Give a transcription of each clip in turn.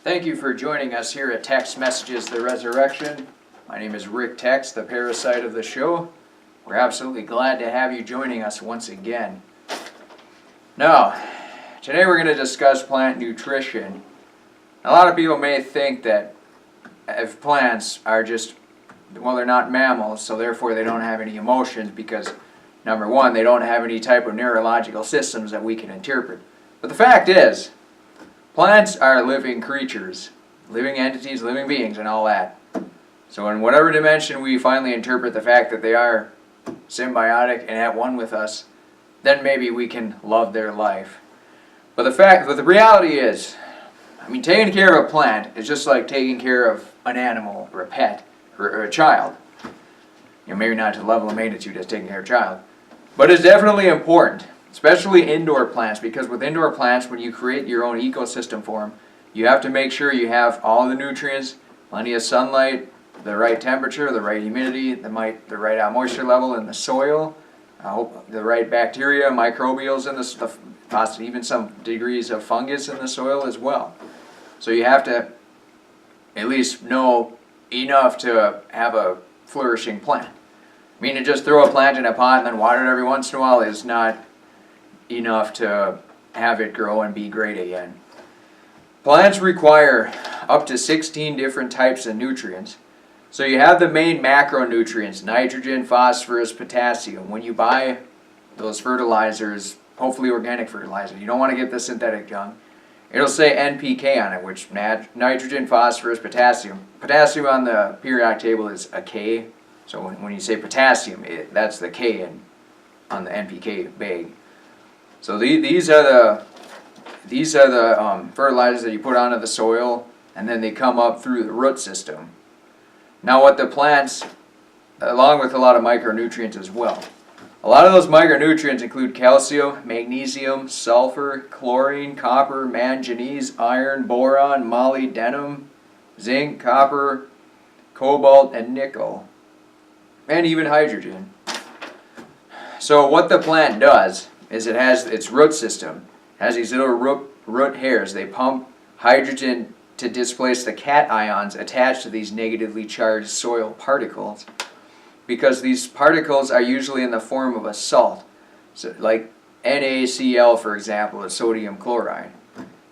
Thank you for joining us here at Tex Messages Resurrected. My name is Rick Tex, the parasite of the show. We're absolutely glad to have you joining us once again. Now, today we're going to discuss plant nutrition. A lot of people may think that if plants are just, well, they're not mammals, so therefore they don't have any emotions because, number one, they don't have any type of neurological systems that we can interpret. But the fact is, plants are living creatures, living entities, living beings, and all that. So in whatever dimension we finally interpret the fact that they are symbiotic and at one with us, then maybe we can love their life. But the reality is, taking care of a plant is just like taking care of an animal or a pet or a child. Maybe not to the level of magnitude as taking care of a child, but it's definitely important. Especially indoor plants, because with indoor plants, when you create your own ecosystem for them, you have to make sure you have all the nutrients, plenty of sunlight, the right temperature, the right humidity, the right moisture level in the soil, the right bacteria, microbials in the possibly even some degrees of fungus in the soil as well. So you have to at least know enough to have a flourishing plant. To just throw a plant in a pot and then water it every once in a while is not enough to have it grow and be great again. Plants require up to 16 different types of nutrients. So you have the main macronutrients, nitrogen, phosphorus, potassium. When you buy those fertilizers, hopefully organic fertilizer, you don't want to get the synthetic junk. It'll say NPK on it, which nitrogen, phosphorus, potassium. Potassium on the periodic table is a K. So when you say potassium, that's the K on the NPK bag. So these are the fertilizers that you put onto the soil, and then they come up through the root system. Now what the plants, along with a lot of micronutrients as well. A lot of those micronutrients include calcium, magnesium, sulfur, chlorine, copper, manganese, iron, boron, molybdenum, zinc, copper, cobalt, and nickel, and even hydrogen. So what the plant does is it has its root system. It has these little root hairs. They pump hydrogen to displace the cations attached to these negatively charged soil particles, because these particles are usually in the form of a salt, so like NaCl, for example, is sodium chloride.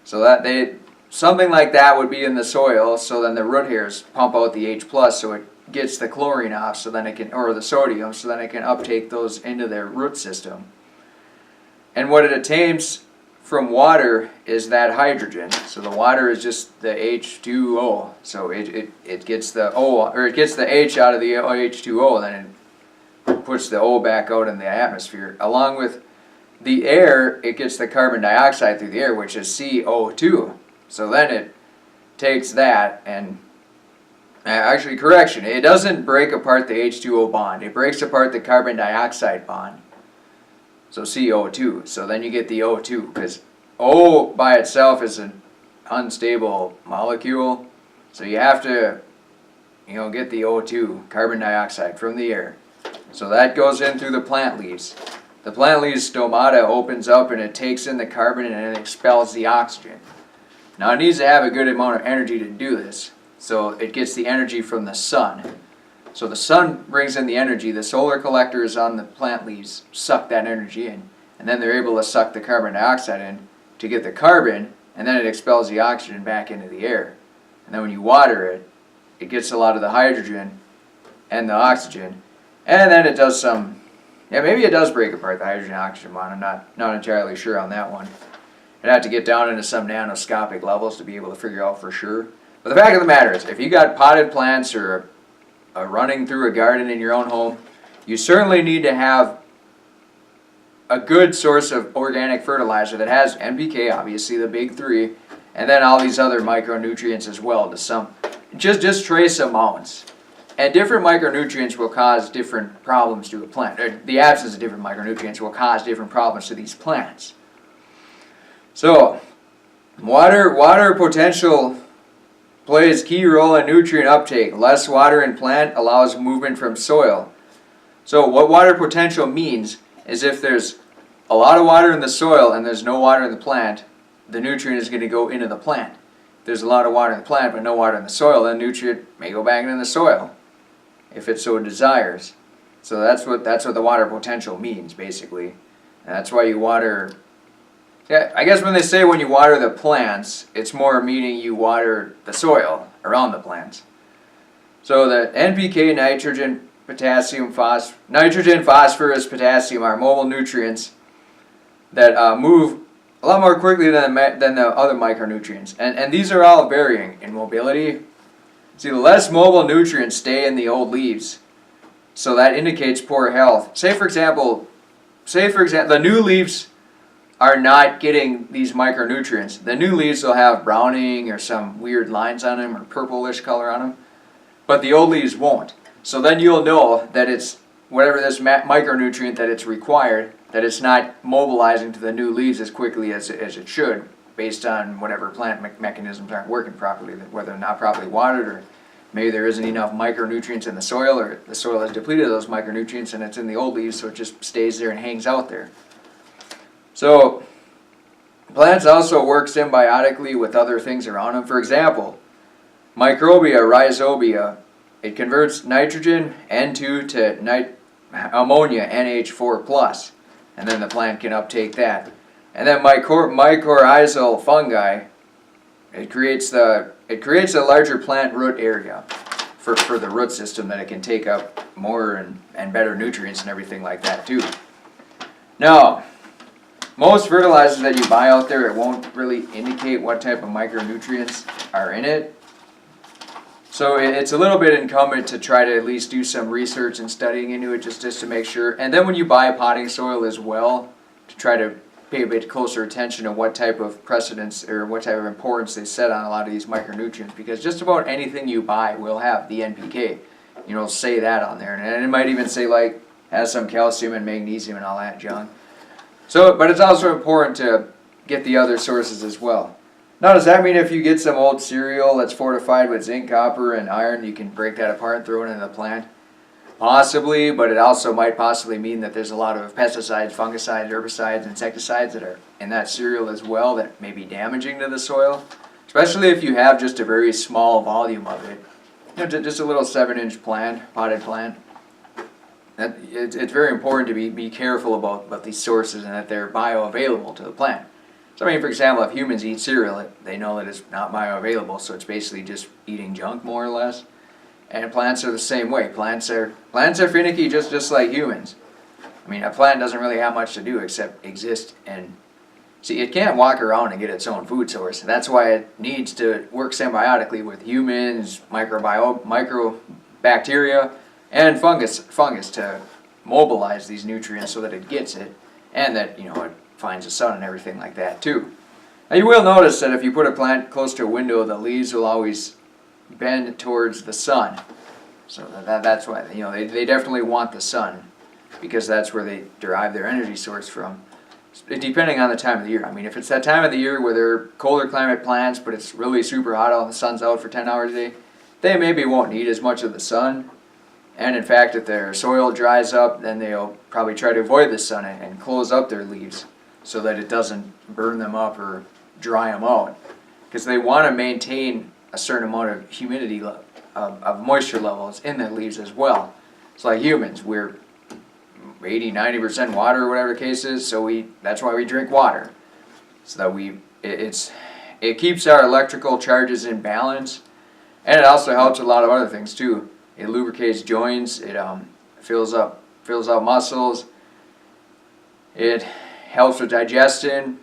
So something like that would be in the soil. So then the root hairs pump out the H+, so it gets the chlorine off, so then it can, or the sodium, so then it can uptake those into their root system. And what it attains from water is that hydrogen. So the water is just the H2O. So it gets the O, or it gets the H out of the H2O, then it puts the O back out in the atmosphere. Along with the air, it gets the carbon dioxide through the air, which is CO2. So then it takes that and actually, correction, it doesn't break apart the H2O bond. It breaks apart the carbon dioxide bond. So CO2. So then you get the O2, because O by itself is an unstable molecule. So you have to, get the O2, carbon dioxide, from the air. So that goes in through the plant leaves. The plant leaves stomata opens up and it takes in the carbon and it expels the oxygen. Now it needs to have a good amount of energy to do this. So it gets the energy from the sun. So the sun brings in the energy, the solar collectors on the plant leaves suck that energy in, and then they're able to suck the carbon dioxide in to get the carbon, and then it expels the oxygen back into the air. And then when you water it, it gets a lot of the hydrogen and the oxygen, and then it does some, maybe it does break apart the hydrogen-oxygen bond. I'm not entirely sure on that one. I'd have to get down into some nanoscopic levels to be able to figure out for sure. But the fact of the matter is, if you got potted plants or running through a garden in your own home, you certainly need to have a good source of organic fertilizer that has NPK, obviously the big three, and then all these other micronutrients as well. Just trace amounts. And different micronutrients will cause different problems to a plant. Or the absence of different micronutrients will cause different problems to these plants. So, water potential plays key role in nutrient uptake. Less water in plant allows movement from soil. So what water potential means is if there's a lot of water in the soil and there's no water in the plant, the nutrient is going to go into the plant. there's a lot of water in the plant but no water in the soil, then nutrient may go back into the soil if it so desires. So that's what the water potential means, basically. And that's why you water. Yeah, I guess when they say when you water the plants, it's more meaning you water the soil around the plants. So the NPK, nitrogen, potassium, phosphorus, potassium are mobile nutrients that move a lot more quickly than the other micronutrients. And these are all varying in mobility. See, the less mobile nutrients stay in the old leaves. So that indicates poor health. Say for example, the new leaves are not getting these micronutrients. The new leaves will have browning or some weird lines on them or purplish color on them, but the old leaves won't. So then you'll know that it's whatever this micronutrient that it's required, that it's not mobilizing to the new leaves as quickly as it should, based on whatever plant mechanisms aren't working properly, whether they're not properly watered, or maybe there isn't enough micronutrients in the soil, or the soil has depleted those micronutrients and it's in the old leaves, so it just stays there and hangs out there. So plants also work symbiotically with other things around them. For example, microbia, rhizobia, it converts nitrogen, N2, to ammonia, NH4+, and then the plant can uptake that. And then mycorrhizal fungi, it creates a larger plant root area for the root system, that it can take up more and better nutrients and everything like that too. Now, most fertilizers that you buy out there, it won't really indicate what type of micronutrients are in it. So it's a little bit incumbent to try to at least do some research and studying into it just to make sure. And then when you buy potting soil as well, to try to pay a bit closer attention to what type of precedence or what type of importance they set on a lot of these micronutrients, because just about anything you buy will have the NPK. You know, say that on there, and it might even say like has some calcium and magnesium and all that junk. So, but it's also important to get the other sources as well. Now, does that mean if you get some old cereal that's fortified with zinc, copper, and iron, you can break that apart and throw it into the plant? Possibly, but it also might possibly mean that there's a lot of pesticides, fungicides, herbicides, insecticides that are in that cereal as well that may be damaging to the soil, especially if you have just a very small volume of it. You know, just a little 7-inch plant, potted plant. It's very important to be careful about these sources and that they're bioavailable to the plant. So I mean, for example, if humans eat cereal, they know that it's not bioavailable, so it's basically just eating junk more or less. And plants are the same way. Plants are finicky just like humans. I mean, a plant doesn't really have much to do except exist and see. It can't walk around and get its own food source. That's why it needs to work symbiotically with humans, microbacteria, and fungus to mobilize these nutrients so that it gets it, and that it finds the sun and everything like that too. Now you will notice that if you put a plant close to a window, the leaves will always bend towards the sun. So that's why they definitely want the sun, because that's where they derive their energy source from. Depending on the time of the year. I mean, if it's that time of the year where they're colder climate plants, but it's really super hot out and the sun's out for 10 hours a day, they maybe won't need as much of the sun. And in fact, if their soil dries up, then they'll probably try to avoid the sun and close up their leaves so that it doesn't burn them up or dry them out. Because they want to maintain a certain amount of humidity, of moisture levels in their leaves as well. It's like humans, we're 80-90% water or whatever the case is, so that's why we drink water. So that it keeps our electrical charges in balance, and it also helps a lot of other things too. It lubricates joints, it fills out muscles, it helps with digestion.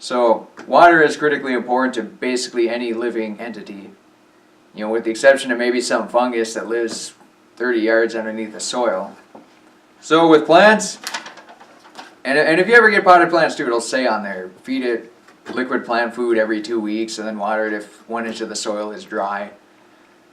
So water is critically important to basically any living entity, with the exception of maybe some fungus that lives 30 yards underneath the soil. So with plants, and if you ever get potted plants too, it'll say on there, feed it liquid plant food every 2 weeks and then water it if 1 inch of the soil is dry.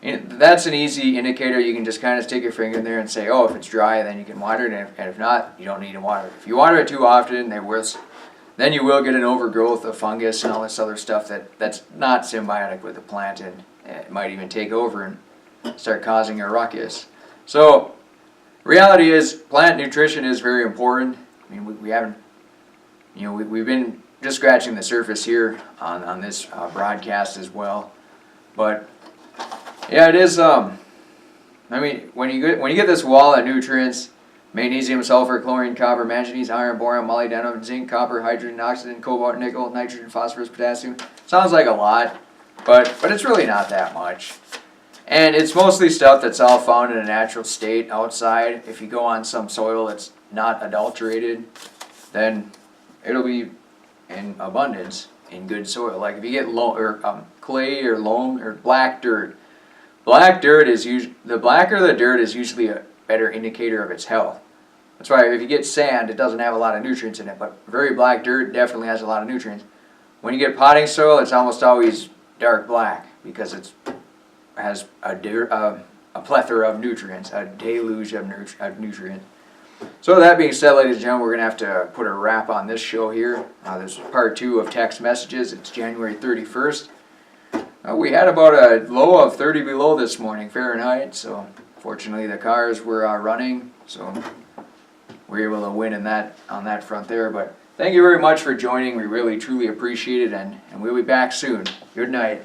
That's an easy indicator. You can just kind of stick your finger in there and say, oh, if it's dry, then you can water it, and if not, you don't need to water it. If you water it too often, then you will get an overgrowth of fungus and all this other stuff that's not symbiotic with the plant, and it might even take over and start causing a ruckus. So, reality is, plant nutrition is very important. I mean, we haven't, we've been just scratching the surface here on this broadcast as well. But yeah, it is. I mean, when you get this wall of nutrients, magnesium, sulfur, chlorine, copper, manganese, iron, boron, molybdenum, zinc, copper, hydrogen, oxygen, cobalt, nickel, nitrogen, phosphorus, potassium. Sounds like a lot, but it's really not that much. And it's mostly stuff that's all found in a natural state outside. If you go on some soil that's not adulterated, then it'll be in abundance in good soil. Like if you get clay or loam or black dirt. Black dirt is the blacker the dirt is usually a better indicator of its health. That's why if you get sand, it doesn't have a lot of nutrients in it, but very black dirt definitely has a lot of nutrients. When you get potting soil, it's almost always dark black because it has a plethora of nutrients, a deluge of nutrients. So that being said, ladies and gentlemen, we're going to have to put a wrap on this show here. This is part 2 of Text Messages. It's January 31st. We had about a low of 30 below this morning, Fahrenheit, so fortunately the cars were running, so we were able to win on that front there. But thank you very much for joining. We really, truly appreciate it, and we'll be back soon. Good night.